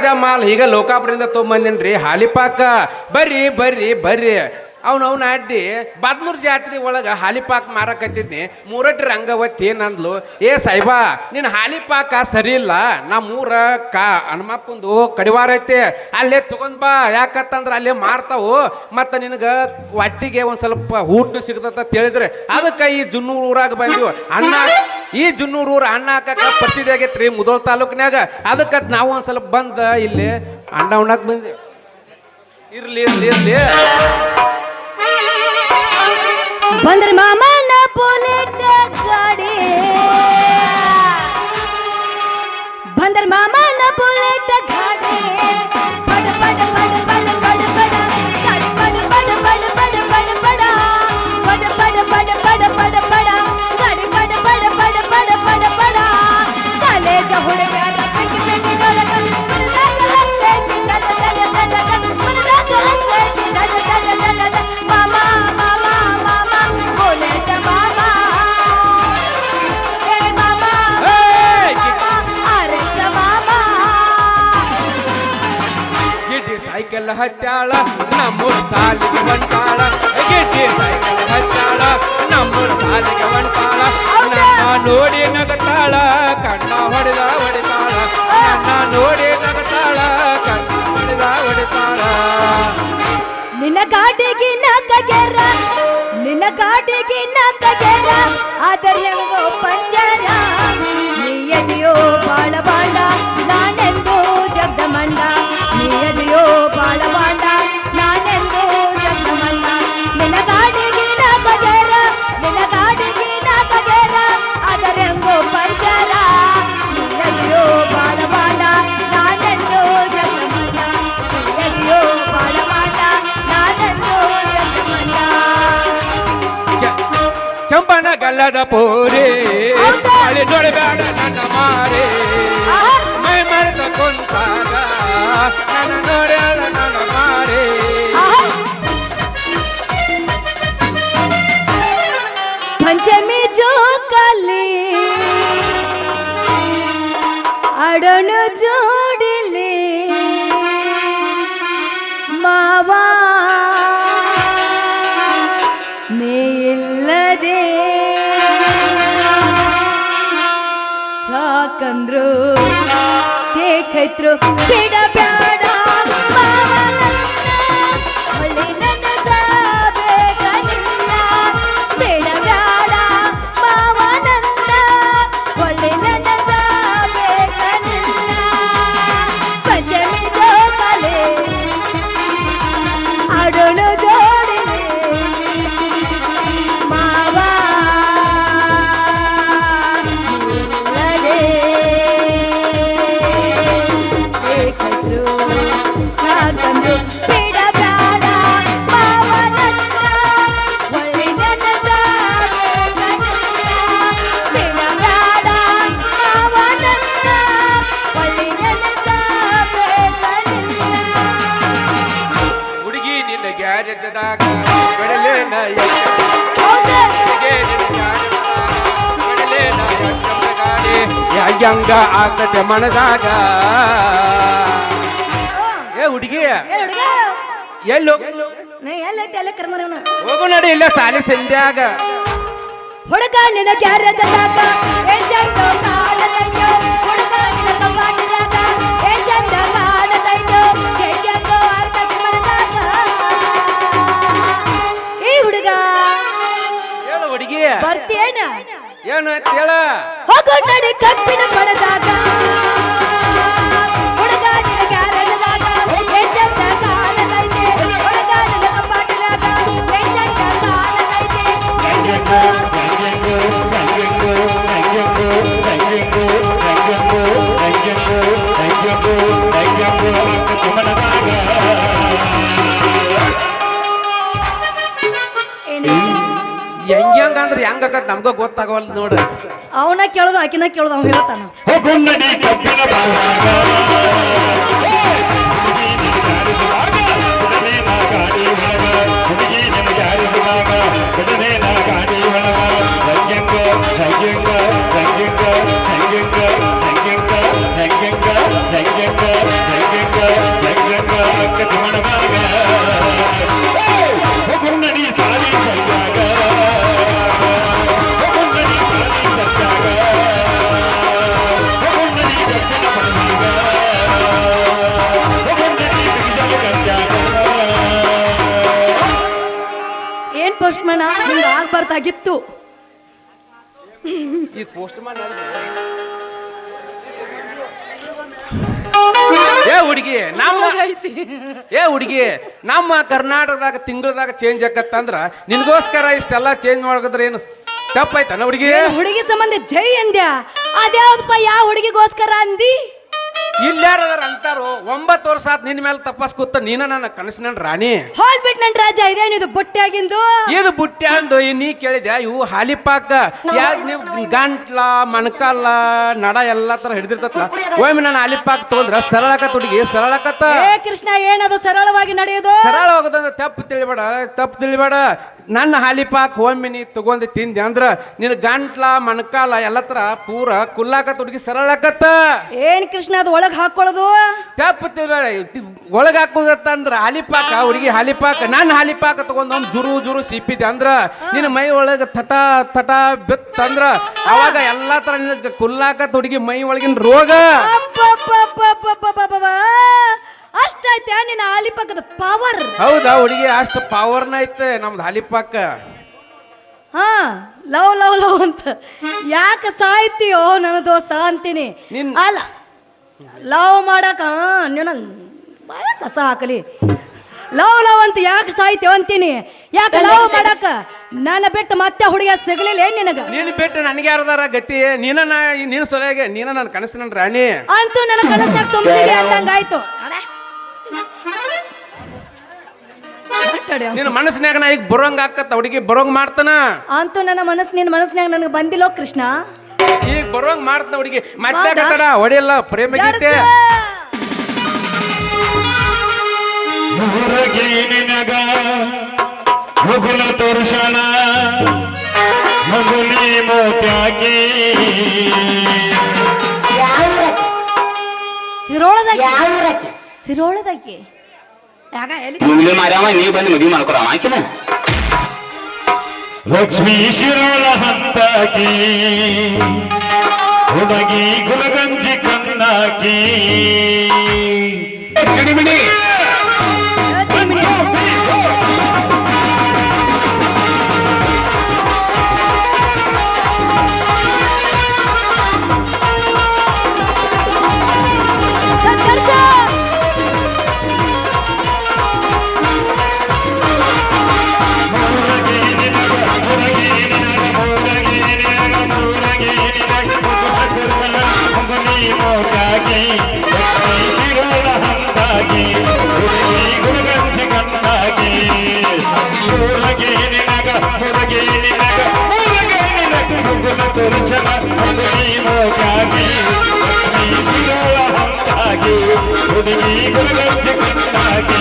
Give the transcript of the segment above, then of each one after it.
ತಾಜಾ ಮಾಲ್ ಈಗ ಲೋಕಾಪುರದಿಂದ ತೊಗೊಂಬಂದೇನ್ರಿ ಹಾಲಿಪಾಕ ಬರ್ರಿ ಬರ್ರಿ ಬರ್ರಿ ಅವನವನ ಅಡ್ಡಿ ಬದ್ನೂರು ಜಾತ್ರೆ ಒಳಗೆ ಹಾಲಿಪಾಕ್ ಮಾರಕತ್ತಿದ್ನಿ ಮೂರಟ್ಟಿ ರಂಗವತಿ ನಂದ್ಲು ಏ ಸಾಯ್ಬಾ ನಿನ್ನ ಹಾಲಿಪಾಕ ಸರಿ ಇಲ್ಲ ನಮ್ಮೂರ ಹನುಮಪ್ಪಂದು ಕಡಿವಾರ ಐತೆ ಅಲ್ಲೇ ತಗೊಂಡ್ ಬಾ ಯಾಕತ್ತಂದ್ರೆ ಅಲ್ಲೇ ಮಾರ್ತಾವು ಮತ್ತು ನಿನಗೆ ಒಟ್ಟಿಗೆ ಒಂದು ಸ್ವಲ್ಪ ಊಟ ಸಿಗ್ತಂತ ಹೇಳಿದ್ರೆ ಅದಕ್ಕೆ ಈ ಜುನ್ನೂರು ಊರಾಗ ಬಂದೀವಿ ಅನ್ನ ಈ ಜುನ್ನೂರು ಊರು ಅನ್ನ ಹಾಕಕ್ಕೆ ಪ್ರಸಿದ್ಧಿ ಆಗೈತ್ರಿ ಮುದೋಳ ತಾಲೂಕಿನಾಗ ಅದಕ್ಕೆ ನಾವು ಒಂದು ಸ್ವಲ್ಪ ಬಂದ ಇಲ್ಲಿ ಅಣ್ಣ ಉಣ್ಣಕ್ಕೆ ಬಂದೀವಿ ಇರ್ಲಿ ಇರ್ಲಿ ಇರ್ಲಿ ಬಂದ್ರ ಮಾಮನ ಬುಲೆಟ್ ಗಾಡಿ ಬಂದ್ರ ಮಾಮನ ಬುಲೆಟ್ ಗಾಡಿ ಬಡ ಬಡ ಬಡ ಬಡ ಬಡ ಬಡ ಗಾಡಿ ಬಡ ಬಡ ಬಡ ಬಡ ಬಡ ಬಡ ಬಡ ಬಡ ಬಡ ಬಡ ಬಡ ಬಡ ಗಾಡಿ ಬಡ ಬಡ ಬಡ ಬಡ ಬಡ ಬಡ ಕಾಲೇಜ ಹುಡುಗಾಟ ಪೆಕ್ಕಿ ಪೆಕ್ಕಿ ಡೊಲಕ ಮಾಮ ಸೈಕಲ್ ಹತ್ತಾಳ ನಮ್ಮೂರ ಸಾಲಿಗೆ ಬಂಟಾಳ ಗೆಡ್ಡೆ ಸೈಕಲ್ ಹತ್ತಾಳ ನಮ್ಮೂರ ಸಾಲಿಗೆ ಬಂಟಾಳ ನನ್ನ ನೋಡಿ ನಗತಾಳ ಕಣ್ಣ ಹೊಡೆದ ಹೊಡಿತಾಳ ನನ್ನ ನೋಡಿ ನಗತಾಳ ಕಣ್ಣ ಹೊಡೆದ ಹೊಡಿತಾಳ ನಿನ್ನ ಗಾಡಿಗೆ ನಾಕಗೆರ ನಿನ್ನ ಗಾಡಿಗೆ ನಾಕಗೆರ ಆದರ ಹೆಂಗೋ ಪಂಚರ ನೀಯದಿಯೋ ಬಾಳ ಬಾಳ ನಾನೆಂದು ಜಗದಮಂಡ ನೀಯದಿಯೋ ಬಾಳ ಬಾಳ ನಾನೆಂದು ಜಗದಮಂಡ ನಿನ್ನ ಗಾಡಿಗೆ ನಾಕಗೆರ ನಿನ್ನ ಗಾಡಿಗೆ ನಾಕಗೆರ ಆದರ ಹೆಂಗೋ ಪಂಚರ ನೀಯದಿಯೋ ಬಾಳ ಬಾಳ ನಾನೆಂದು ಜಗದಮಂಡ ನೀಯದಿಯೋ ಬಾಳ ಬಾಳ ಕೆಂಪನ ಗಲ್ಲದ ಪೋರೆ ಅಳಿ ನೋಡಬೇಡ ನನ್ನ ಮಾರೆ ಮೈ ಮರೆತ ಕೊಂತಾಗ ನನ್ನ ನೋಡ್ಯಾಳ ನನ್ನ ಮಾರೆ ಪಂಚಮಿ ಜೋಕಾಲಿ ಅಡನು ಜೋಡಿಲಿ ಮಾವಾ ಮೇಲ್ಲದೆ ಸಾಕಂದ್ರು ದೇಖೈತ್ರು ಬಿಡ ಬ್ಯಾಡ ಒಳ್ಳೆ ನನ್ನ ಸಾಬೇಕನಿಲ್ಲ ಬಿಡ ಬ್ಯಾಡ ಮಾವನನ್ನ ಒಳ್ಳೆ ನನ್ನ ಸಾಬೇಕನಿಲ್ಲ ಪಂಚಮಿ ಜೋಕಾಲೆ ಅಡೋಣ ಜೋಡಿಲೆ ಮಾವಾ ಲಡೆ ಏಕದ್ರು ಸಾಕಂದ್ರು ಬಿಡ ಬ್ಯಾಡ ಮಾವನನ್ನ ಒಳ್ಳೆ ನನ್ನ ಸಾಬೇಕನಿಲ್ಲ ಬಿಡ ಬ್ಯಾಡ ಮಾವನನ್ನ ಒಳ್ಳೆ ನನ್ನ ಸಾಬೇಕನಿಲ್ಲ ಹುಡುಗಿ ನಿನ್ನ ಗ್ಯಾರೇಜದಾಗ ಕಡಲೇನ ಹೆಂಗ ಆಗ್ತತೆ ಮನದಾಗ ಏ ಹುಡುಗಿ ಎಲ್ಲಿ ಎಲ್ಲೈತೆ ಎಲ್ಲ ಕರ್ಮರವನ ಹೋಗು ನಡಿ ಇಲ್ಲ ಸಾಲಿ ಸಂಧ್ಯಾಗ ಹುಡುಗ ನಿನ್ನ ಗ್ಯಾರೇಜದಾಗ ಚಂದ ಕಾಣದೈತೋ ಹುಡುಗ ನಿನ್ನ ಕಪಾಟದಾಗ ಚಂದ ಕಾಣದೈತೋ ಹೆಂಗೋ ಆಗ್ತದೆ ಮನದಾಗ ಈ ಹುಡುಗ ಹೇಳು ಹುಡುಗಿ ಬರ್ತೀಯೇನ ಏನು ಹೇಳ ಹೋಗು ನಡಿ ಕಪ್ಪಿನ ಪಡೆದಾಗ ಹುಡುಗ ನಿನ್ನ ಗ್ಯಾರೇಜದಾಗ ಚಂದ ಕಾಣದೈತೆ ಹುಡುಗ ನಿನ್ನ ಕಪಾಟದಾಗ ಚಂದ ಕಾಣದೈತೆ ಹೆಂಗೋ ಹೆಂಗಂದ್ರೆ ಹೆಂಗಾಗತ್ ನಮ್ಗ ಗೊತ್ತಾಗವಲ್ ನೋಡ್ರಿ ಅವನ ಕೇಳೋದು ಆಕಿನ ಕೇಳೋದು ಅವ್ನು ಹೇಳ್ತಾನ Thank you. ಮಾಡಬಹುದಾಗಿತ್ತು. ಈ ಪೋಸ್ಟ್ ಏ ಹುಡುಗಿ ನಮ್ಮ ಕರ್ನಾಟಕದಾಗ ತಿಂಗಳದಾಗ ಚೇಂಜ್ ಆಕತ್ತಂದ್ರ ನಿನ್ಗೋಸ್ಕರ ಇಷ್ಟೆಲ್ಲ ಚೇಂಜ್ ಮಾಡಿದ್ರೆ ಏನು ತಪ್ಪಾಯ್ತಾನ ಹುಡುಗಿ? ಹುಡುಗಿ ಸಂಬಂಧ ಜೈ ಅಂದ್ಯ, ಅದ್ಯಾವ್ದಪ್ಪ ಯಾವ ಹುಡುಗಿಗೋಸ್ಕರ ಅಂದಿ? ಇಲ್ಲಾರದಾರ ಅಂತಾರು 9 ವರ್ಷ ಆತ್ ನಿನ್ ಮೇಲೆ ತಪಸ್ ಕೂತ ನೀನ ನನ್ನ ಕನಸಿನ ರಾಣಿ. ಹೋಲ್ಬಿಟ್ ನನ್ ರಾಜ, ಇದೇನಿದು ಬುಟ್ಟಿ ಆಗಿಂದು? ಇದು ಬುಟ್ಟಿ ಅಂದು ನೀ ಕೇಳಿದ್ಯಾ? ಇವು ಹಾಲಿಪಾಕ ಯಾಕೆ ನೀವು ಗಂಟ್ಲ ಮಣಕಾಲ ನಡ ಎಲ್ಲಾ ತರ ಹಿಡಿದಿರ್ತತ್ಲ. ಒಮ್ಮೆ ನಾನು ಹಾಲಿಪಾಕ್ ತಗೊಂಡ್ರ ಸರಳಕತ್ ಹುಡುಗಿ ಸರಳಕತ್ತ. ಏ ಕೃಷ್ಣ, ಏನದು ಸರಳವಾಗಿ ನಡೆಯೋದು? ಸರಳ ಹೋಗೋದಂದ್ರ ತಪ್ಪು ತಿಳಿಬೇಡ. ನನ್ನ ಹಾಲಿಪಾಕ್ ಒಮ್ಮೆ ನೀ ತಗೊಂಡು ತಿಂದೆ ಅಂದ್ರ ನಿನ್ ಗಂಟ್ಲ ಮಣಕಾಲ ಎಲ್ಲ ತರ ಪೂರ ಕುಲ್ಲಾಕತ್ ಹುಡುಗಿ ಸರಳಕತ್ತ. ಏನ್ ಕೃಷ್ಣ ಅದು ಒಳಗ್ ಹಾಕೊಳ್ಳೋದು? ತಪ್ಪು ತಿಳಿಬೇಡ. ಒಳಗ್ ಹಾಕೋದತ್ತಂದ್ರ ಹಾಲಿಪಾಕ ಹುಡುಗಿ ಹಾಲಿಪಾಕ. ನನ್ನ ಹಾಲಿಪಾಕ ತಗೊಂಡ್ ಜುರು ಸಿಪ್ಪಿದೆ ಅಂದ್ರ ನಿನ್ನ ಮೈ ಒಳಗ ತಟ ಬಿತ್ತಂದ್ರ ಅವಾಗ ಎಲ್ಲಾ ತರ ನಿನಗ ಕುಲ್ಲಾಕತ್ ಹುಡುಗಿ ಮೈ ಒಳಗಿನ ರೋಗ. ಅಷ್ಟೈತೆ ನಿನ್ನ ಹಾಲಿಪಾಕದ ಪವರ್? ಹೌದಾ ಹುಡುಗಿ, ಅಷ್ಟು ಪವರ್ನ ಐತೆ ನಮ್ದು ಹಾಲಿಪಾಕ. ಹಾ, ಲವ್ ಅಂತ ಯಾಕೆ ಸಾಯ್ತೀಯೋ ನನ್ನ ದೋಸ್ತ ಅಂತೀನಿ. ಅಲ್ಲ, ಲವ್ ಮಾಡಕ ನೀನ ಬಾಯ ಕಸ ಹಾಕಲಿ. ಲವ್ ಅಂತ ಯಾಕೆ ಸಾಯ್ತೀಯೋ ಅಂತೀನಿ. ಯಾಕೆ ಲವ್ ಮಾಡಕ ನನ್ನ ಬಿಟ್ಟು ಮತ್ತೆ ಹುಡುಗ ಸಿಗಲಿಲ್ಲ ಏನ್ ನಿನಗ? ನೀನು ಬಿಟ್ಟು ನನಗೆ ಯಾರದಾರ ಗತಿ? ನೀನು ಸೊಲೆಗೆ ನೀನ ನನ್ನ ಕನಸಿನ ರಾಣಿ ಅಂತೂ ನನ್ನ ಕನಸಾಗ ತುಂಬಿಸಿದೆ ಅಂದಂಗಾಯ್ತು. ನಿನ್ನ ಮನಸ್ಸಿನಾಗ ನಾ ಈಗ ಬರೋಂಗ ಆಕತ್ತ ಹುಡುಗಿ ಬರೋಂಗ್ ಮಾಡ್ತಾನ. ಅಂತೂ ನಿನ್ನ ಮನಸ್ಸಿನಾಗ ನನಗೆ ಬಂದಿಲ್ಲೋ ಕೃಷ್ಣ. ಈಗ ಬರೋಂಗ್ ಮಾಡ್ತಾನ ಹುಡುಗಿ. ಮತ್ತೆ ಕಟ್ಟಡ ಹೊಡೆಯಲ್ಲ ಪ್ರೇಮ ಗೀತೆ. ಮುಗುಲ ತೋರ್ಷಣ ಮಗುಲಿ ಮೋತ್ಯಾಗಿ ಸಿರೋಳದಾಗಿ ಮುಂಗ್ಲಿ ಮಾರ್ಯಾವ ನೀ ಬಂದು ಮದುವೆ ಮಾಡ್ಕೊರಾವ ಆಕಿನ. ಲಕ್ಷ್ಮೀ ಶಿರೋಳ ಹಂತಾಕಿ ಹುಡುಗಿ ಗುಲಗಂಜಿ ಕಣ್ಣಾಕಿ ಚಿಡಿಮಿಡಿ ಹುಡುಗಿ ಗುಲಗಂಜಿ ಕಣ್ಣಾಗಿ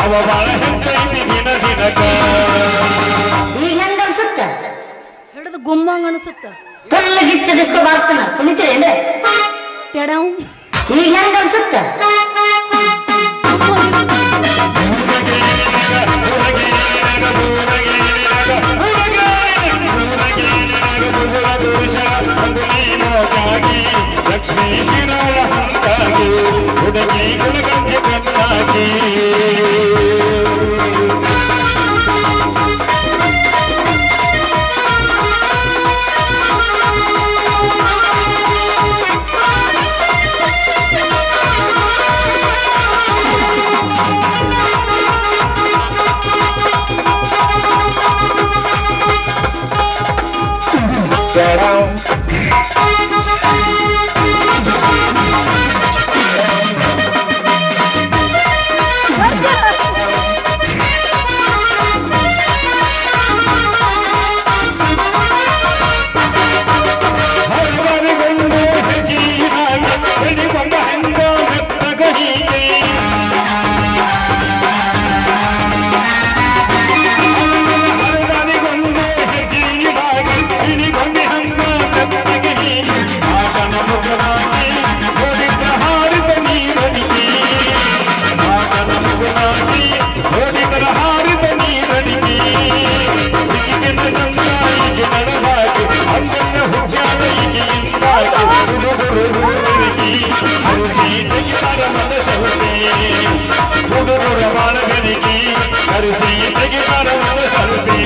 ಅವ ಬಾಳ ಹೆಚ್ಚೈತಿ ದಿನ ದಿನಕ ಈಗ ಹೆಂಗ ಅನ್ಸುತ್ತ ಹಿಡಿದು ಗುಮ್ಮಂಗ ಅನಿಸುತ್ತ ಕಲ್ಲ ಗಿಚ್ಚ ಡಿಸ್ಕೋ ಬಾರಿಸ್ತಾನ ಕುಣಿತೀರೇನ್ರಿ ಟೆಡವ್ ಈಗ ಹೆಂಗ ಅನ್ಸುತ್ತ ಲಕ್ಷ್ಮೀ ಶಿರೋಳ ಹಂತಾಗಿ ಹುಡುಗಿ ಗುಲಗಂಜಿ ಕಣ್ಣಾಗಿ ಬಾಳಗನಿಗೆ ಅರಿಸಿ ತೆಗಿತಾರ ಸಲ್ಪಿ